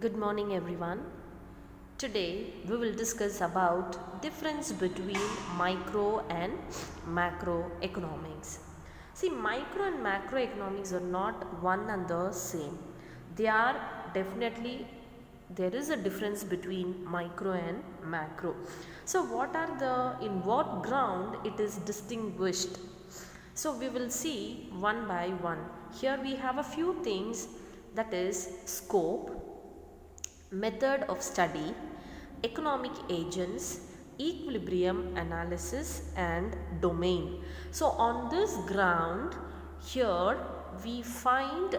Good morning everyone. Today we will discuss about difference between micro and macroeconomics. See, micro and macroeconomics are not one and the same. They are definitely, there is a difference between micro and macro. So in what ground it is distinguished? So we will see one by one. Here we have a few things, that is scope, method of study, economic agents, equilibrium analysis and domain. So on this ground, here we find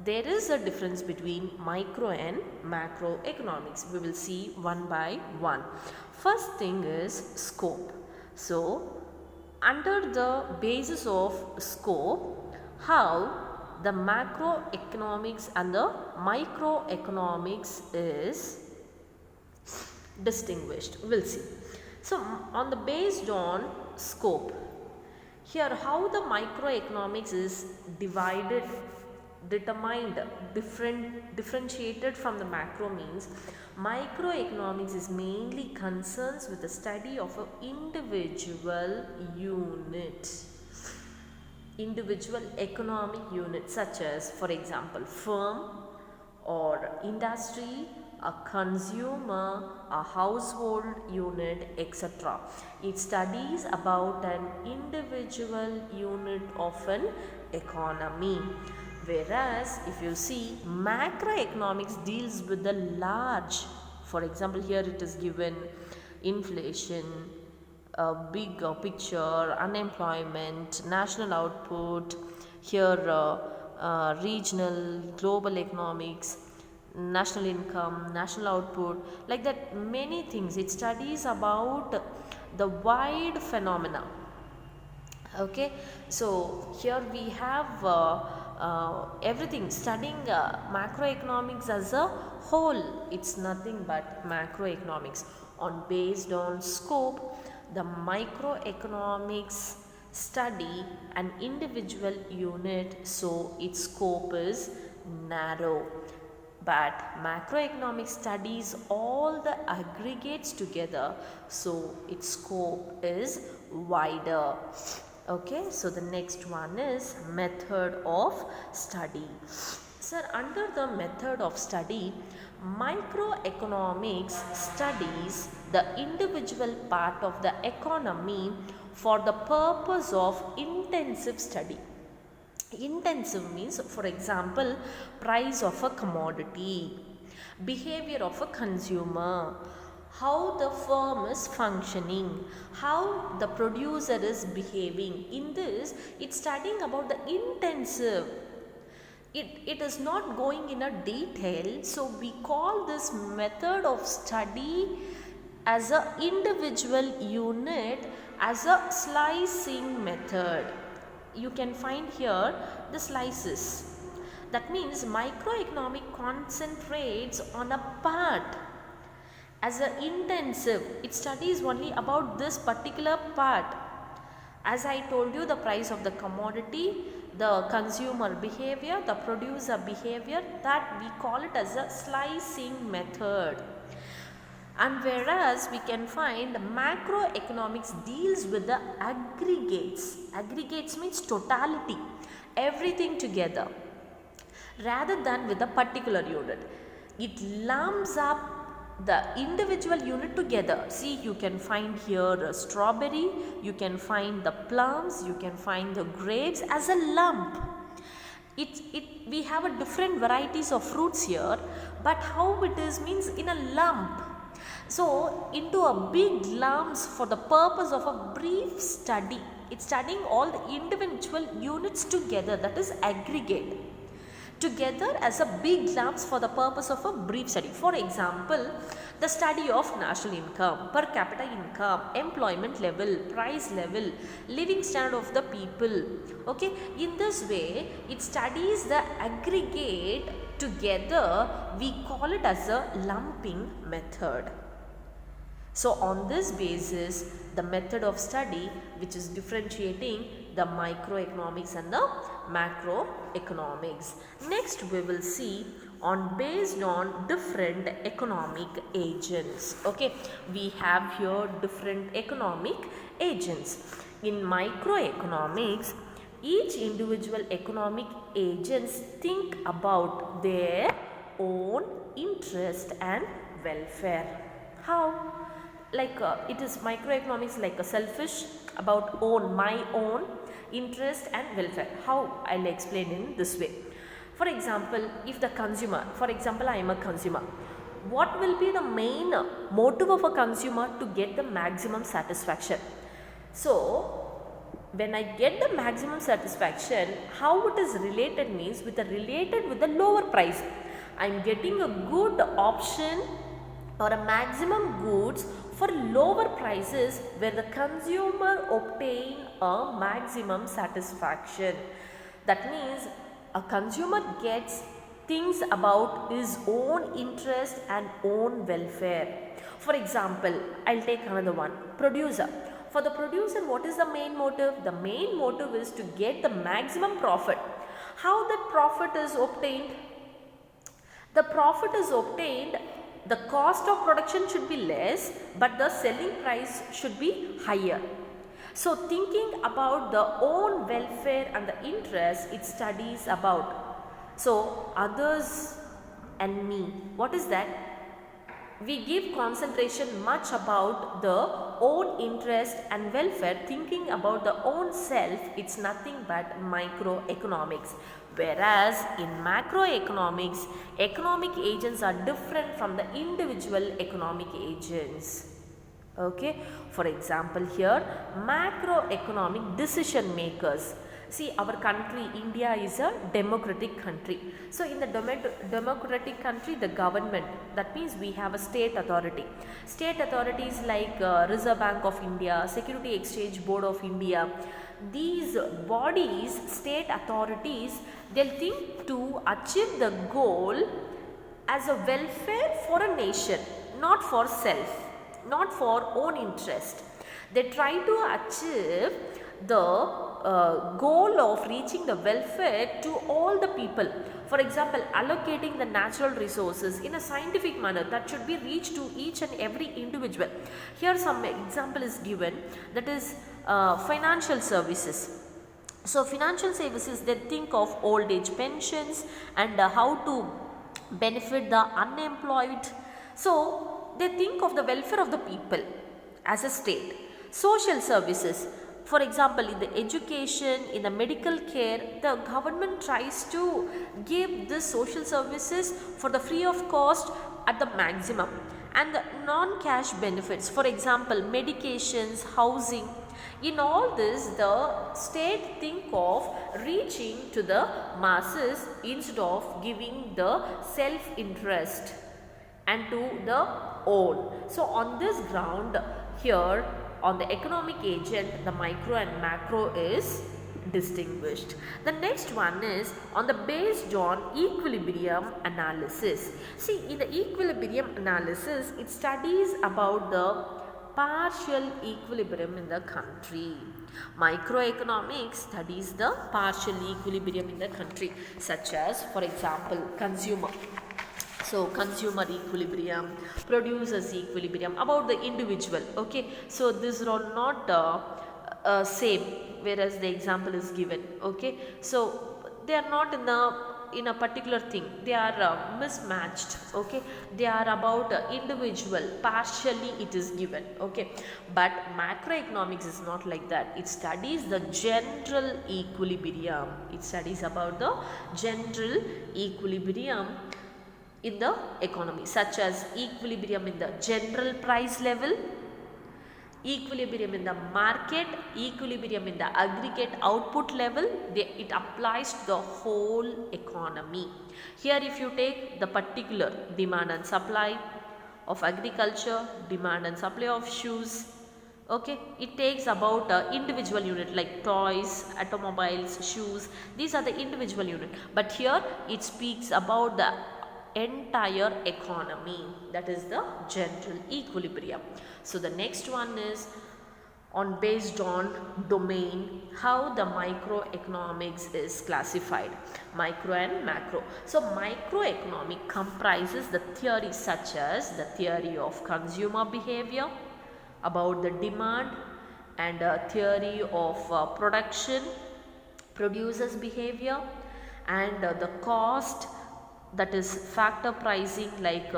there is a difference between micro and macroeconomics. We will see one by one. First thing is scope. So under the basis of scope, how the macroeconomics and the microeconomics is distinguished. We'll see. So on the based on scope, here how the microeconomics is determined, differentiated from the macro means microeconomics is mainly concerns with the study of an individual economic unit, such as for example firm or industry, a consumer, a household unit, etc. It studies about an individual unit of an economy. Whereas if you see macroeconomics deals with the large, for example here it is given inflation, a big picture, unemployment, national output, here regional, global economics, national income, national output, like that many things. It studies about the wide phenomena. Okay, so here we have everything, studying macroeconomics as a whole. It's nothing but macroeconomics. Based on scope, the microeconomics study an individual unit, so its scope is narrow. But macroeconomics studies all the aggregates together, so its scope is wider. Okay, so the next one is method of study. Sir, under the method of study, microeconomics studies the individual part of the economy for the purpose of intensive study. Intensive means, for example, price of a commodity, behavior of a consumer, how the firm is functioning, how the producer is behaving. In this, it's studying about the intensive. It is not going in a detail, so we call this method of study as an individual unit as a slicing method. You can find here the slices. That means microeconomic concentrates on a part as an intensive. It studies only about this particular part. As I told you, the price of the commodity, the consumer behavior, the producer behavior, that we call it as a slicing method. And whereas we can find macroeconomics deals with the aggregates. Aggregates means totality, everything together, rather than with a particular unit. It lumps up the individual unit together. See, you can find here a strawberry, you can find the plums, you can find the grapes as a lump. We have a different varieties of fruits here, but how it is means in a lump. So into a big lumps for the purpose of a brief study. It's studying all the individual units together, that is aggregate, together as a big lumps for the purpose of a brief study. For example, the study of national income, per capita income, employment level, price level, living standard of the people. Okay, in this way it studies the aggregate together. We call it as a lumping method. So on this basis, the method of study which is differentiating the microeconomics and the macroeconomics. Next we will see on based on different economic agents. Okay, we have here different economic agents. In microeconomics, each individual economic agents think about their own interest and welfare. How? Like it is microeconomics like a selfish about my own interest and welfare. How? I'll explain in this way. For example, if the consumer, for example, I am a consumer, what will be the main motive of a consumer to get the maximum satisfaction? So when I get the maximum satisfaction, how it is related means with the lower price. I am getting a good option or a maximum goods for lower prices where the consumer obtain a maximum satisfaction. That means a consumer gets things about his own interest and own welfare. For example, I'll take another one, producer. For the producer, what is the main motive? The main motive is to get the maximum profit. How that profit is obtained? The profit is obtained, the cost of production should be less, but the selling price should be higher. So thinking about the own welfare and the interest, it studies about. So others and me, what is that? We give concentration much about the own interest and welfare, thinking about the own self, it's nothing but microeconomics. Whereas in macroeconomics, economic agents are different from the individual economic agents. Okay, for example here, macroeconomic decision makers. See, our country, India is a democratic country. So in the democratic country, the government, that means we have a state authority. State authorities like Reserve Bank of India, Security Exchange Board of India, these bodies, state authorities, they'll think to achieve the goal as a welfare for a nation, not for self, not for own interest. They try to achieve the goal of reaching the welfare to all the people. For example, allocating the natural resources in a scientific manner that should be reached to each and every individual. Here some example is given, that is financial services. So financial services, they think of old age pensions and how to benefit the unemployed. So they think of the welfare of the people as a state. Social services, for example, in the education, in the medical care, the government tries to give the social services for the free of cost at the maximum. And the non-cash benefits, for example, medications, housing, in all this the state think of reaching to the masses instead of giving the self-interest and to the own. So on this ground, here on the economic agent, the micro and macro is distinguished. The next one is on the based on equilibrium analysis. See, in the equilibrium analysis, it studies about the partial equilibrium in the country. Microeconomics studies the partial equilibrium in the country, such as, for example, consumer. So consumer equilibrium, producers equilibrium, about the individual. Okay, so these are all not same, whereas the example is given. Okay, so they are not in a particular thing, they are mismatched. Okay, they are about individual, partially it is given. Okay, but macroeconomics is not like that. It studies the general equilibrium. It studies about the general equilibrium in the economy, such as equilibrium in the general price level, equilibrium in the market, equilibrium in the aggregate output level. It applies to the whole economy. Here if you take the particular demand and supply of agriculture, demand and supply of shoes, okay, it takes about individual unit like toys, automobiles, shoes, these are the individual unit. But here it speaks about the entire economy, that is the general equilibrium. So the next one is based on domain, how the microeconomics is classified, micro and macro. So microeconomic comprises the theories such as the theory of consumer behavior, about the demand, and theory of production, producers behavior, and the cost, that is factor pricing like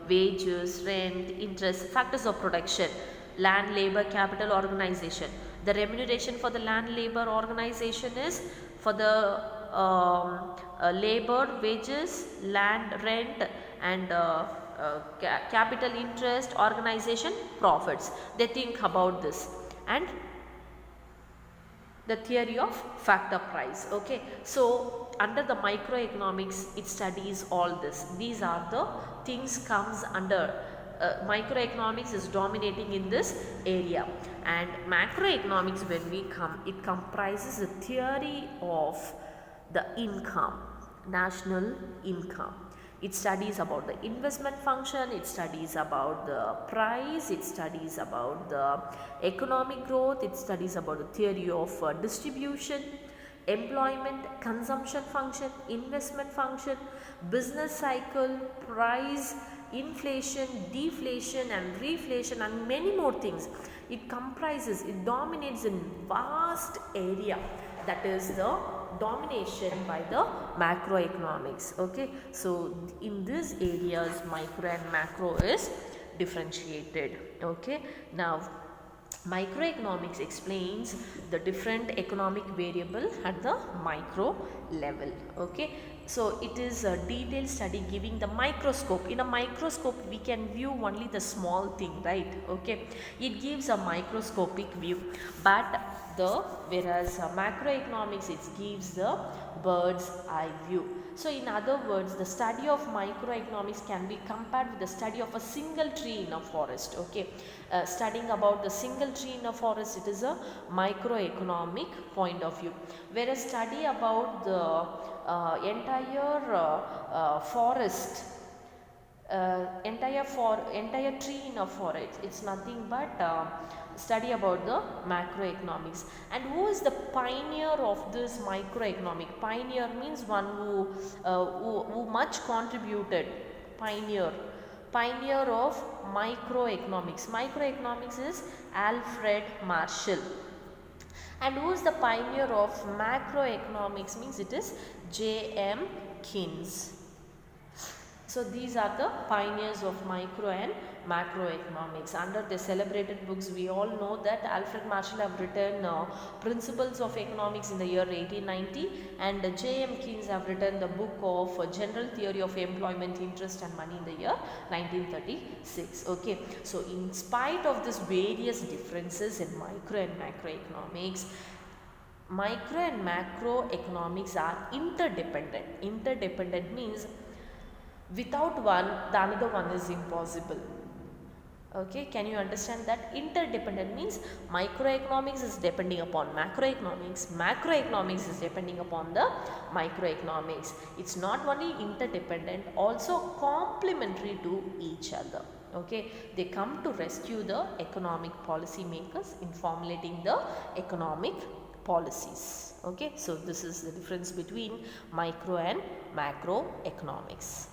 wages, rent, interest, factors of production, land, labor, capital, organization. The remuneration for the land, labor, organization is for the labor, wages, land, rent, and capital, interest, organization, profits. They think about this. And the theory of factor price. Okay, so under the microeconomics it studies all this. These are the things comes under microeconomics is dominating in this area. And macroeconomics, when we come, it comprises the theory of the income, national income. It studies about the investment function, it studies about the price, it studies about the economic growth, it studies about the theory of distribution, employment, consumption function, investment function, business cycle, price, inflation, deflation and reflation, and many more things. It comprises, it dominates in vast area, that is the domination by the macroeconomics. Okay, so in these areas micro and macro is differentiated. Okay, now microeconomics explains the different economic variable at the micro level. Okay, so it is a detailed study giving the microscope. In a microscope we can view only the small thing, right? Okay, it gives a microscopic view, but whereas macroeconomics, it gives the bird's eye view. So in other words, the study of microeconomics can be compared with the study of a single tree in a forest. Okay, studying about the single tree in a forest, it is a microeconomic point of view, whereas study about the entire forest, entire tree in a forest, it's nothing but study about the macroeconomics. And who is the pioneer of this microeconomic? Pioneer means one who much contributed. Pioneer of microeconomics. Microeconomics is Alfred Marshall. And who is the pioneer of macroeconomics? Means it is J.M. Keynes. So these are the pioneers of micro and macroeconomics. Under the celebrated books, we all know that Alfred Marshall have written Principles of Economics in the year 1890, and J.M. Keynes have written the book of General Theory of Employment, Interest and Money in the year 1936. Okay, so in spite of these various differences in micro and macroeconomics, micro and macroeconomics are interdependent. Interdependent means without one, the another one is impossible. Okay, can you understand that? Interdependent means microeconomics is depending upon macroeconomics, macroeconomics is depending upon the microeconomics. It's not only interdependent, also complementary to each other. Okay, they come to rescue the economic policy makers in formulating the economic policies. Okay, so this is the difference between micro and macroeconomics.